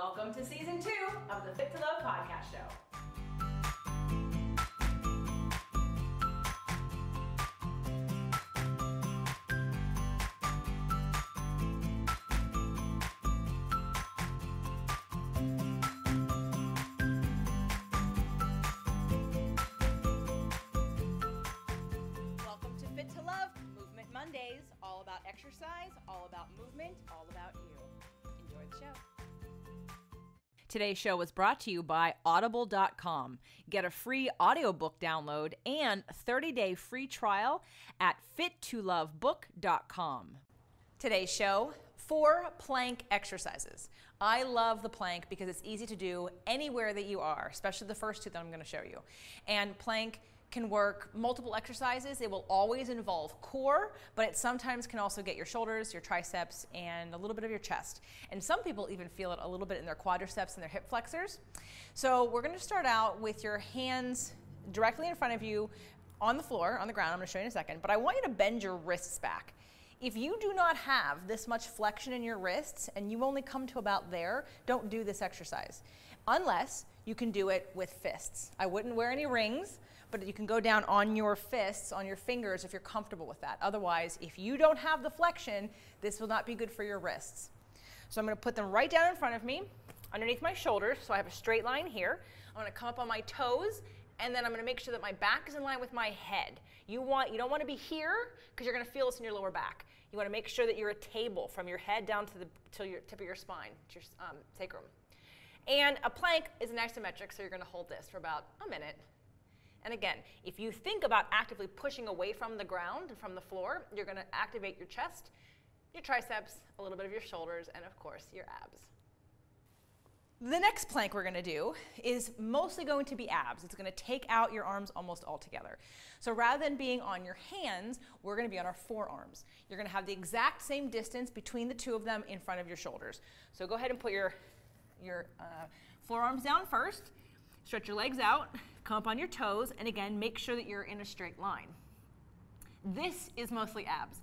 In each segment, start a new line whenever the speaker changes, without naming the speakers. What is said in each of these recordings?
Welcome to season 2 of the Fit to Love podcast show. Welcome to Fit to Love, Movement Mondays, all about exercise, all about movement, all about you. Enjoy the show. Today's show was brought to you by Audible.com. Get a free audiobook download and 30-day free trial at fit2lovebook.com. Today's show, 4 plank exercises. I love the plank because it's easy to do anywhere that you are, especially the first 2 that I'm going to show you. And plank can work multiple exercises. It will always involve core, but it sometimes can also get your shoulders, your triceps, and a little bit of your chest. And some people even feel it a little bit in their quadriceps and their hip flexors. So we're going to start out with your hands directly in front of you on the floor, on the ground. I'm going to show you in a second, but I want you to bend your wrists back. If you do not have this much flexion in your wrists and you only come to about there, don't do this exercise, unless you can do it with fists. I wouldn't wear any rings, but you can go down on your fists, on your fingers, if you're comfortable with that. Otherwise, if you don't have the flexion, this will not be good for your wrists. So I'm going to put them right down in front of me, underneath my shoulders, so I have a straight line here. I'm going to come up on my toes, and then I'm going to make sure that my back is in line with my head. You don't want to be here, because you're going to feel this in your lower back. You want to make sure that you're a table from your head down to your tip of your spine, to your sacrum. And a plank is an isometric, so you're going to hold this for about a minute. And again, if you think about actively pushing away from the ground and from the floor, you're going to activate your chest, your triceps, a little bit of your shoulders, and of course, your abs. The next plank we're going to do is mostly going to be abs. It's going to take out your arms almost altogether. So rather than being on your hands, we're going to be on our forearms. You're going to have the exact same distance between the 2 of them in front of your shoulders. So go ahead and put your forearms down first. Stretch your legs out, come up on your toes, and again, make sure that you're in a straight line. This is mostly abs.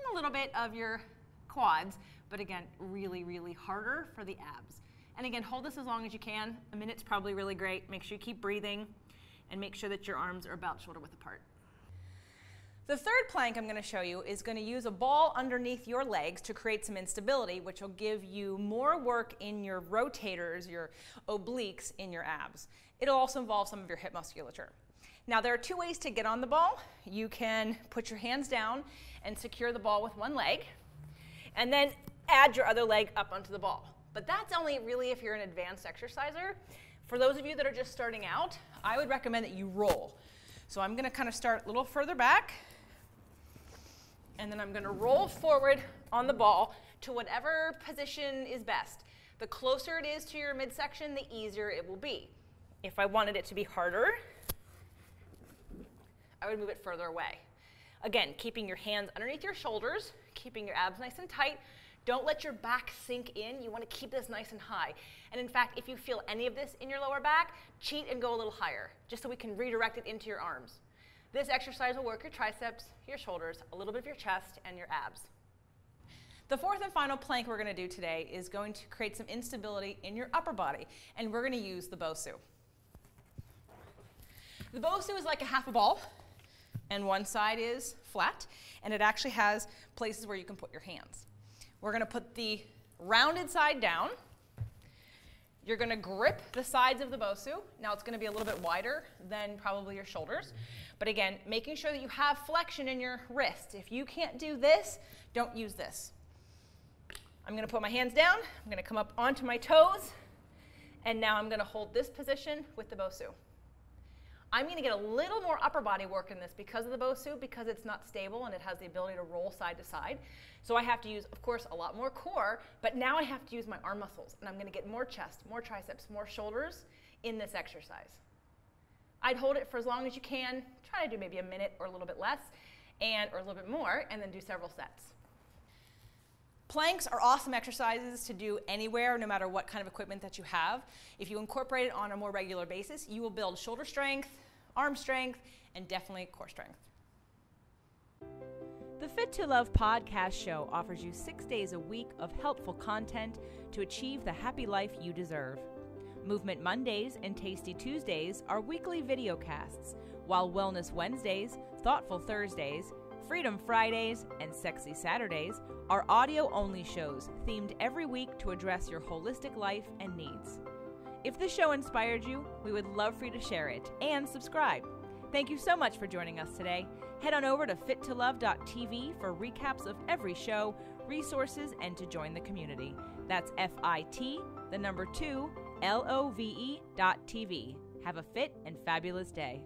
A little bit of your quads, but again, really, really harder for the abs. And again, hold this as long as you can. A minute's probably really great. Make sure you keep breathing, and make sure that your arms are about shoulder width apart. The third plank I'm going to show you is going to use a ball underneath your legs to create some instability, which will give you more work in your rotators, your obliques, in your abs. It'll also involve some of your hip musculature. Now, there are 2 ways to get on the ball. You can put your hands down and secure the ball with one leg, and then add your other leg up onto the ball. But that's only really if you're an advanced exerciser. For those of you that are just starting out, I would recommend that you roll. So I'm going to kind of start a little further back, and then I'm going to roll forward on the ball to whatever position is best. The closer it is to your midsection, the easier it will be. If I wanted it to be harder, I would move it further away. Again, keeping your hands underneath your shoulders, keeping your abs nice and tight. Don't let your back sink in. You want to keep this nice and high. And in fact, if you feel any of this in your lower back, cheat and go a little higher, just so we can redirect it into your arms. This exercise will work your triceps, your shoulders, a little bit of your chest, and your abs. The fourth and final plank we're going to do today is going to create some instability in your upper body, and we're going to use the Bosu. The Bosu is like a half a ball, and one side is flat, and it actually has places where you can put your hands. We're going to put the rounded side down. You're going to grip the sides of the Bosu. Now it's going to be a little bit wider than probably your shoulders. But again, making sure that you have flexion in your wrist. If you can't do this, don't use this. I'm going to put my hands down. I'm going to come up onto my toes. And now I'm going to hold this position with the Bosu. I'm going to get a little more upper body work in this because of the Bosu, because it's not stable and it has the ability to roll side to side. So I have to use, of course, a lot more core, but now I have to use my arm muscles, and I'm going to get more chest, more triceps, more shoulders in this exercise. I'd hold it for as long as you can. Try to do maybe a minute or a little bit less, or a little bit more, and then do several sets. Planks are awesome exercises to do anywhere, no matter what kind of equipment that you have. If you incorporate it on a more regular basis, you will build shoulder strength, arm strength, and definitely core strength. The Fit to Love podcast show offers you 6 days a week of helpful content to achieve the happy life you deserve. Movement Mondays and Tasty Tuesdays are weekly videocasts, while Wellness Wednesdays, Thoughtful Thursdays, Freedom Fridays, and Sexy Saturdays are audio-only shows themed every week to address your holistic life and needs. If the show inspired you, we would love for you to share it and subscribe. Thank you so much for joining us today. Head on over to fittolove.tv for recaps of every show, resources, and to join the community. That's FIT2LOVE.tv. Have a fit and fabulous day.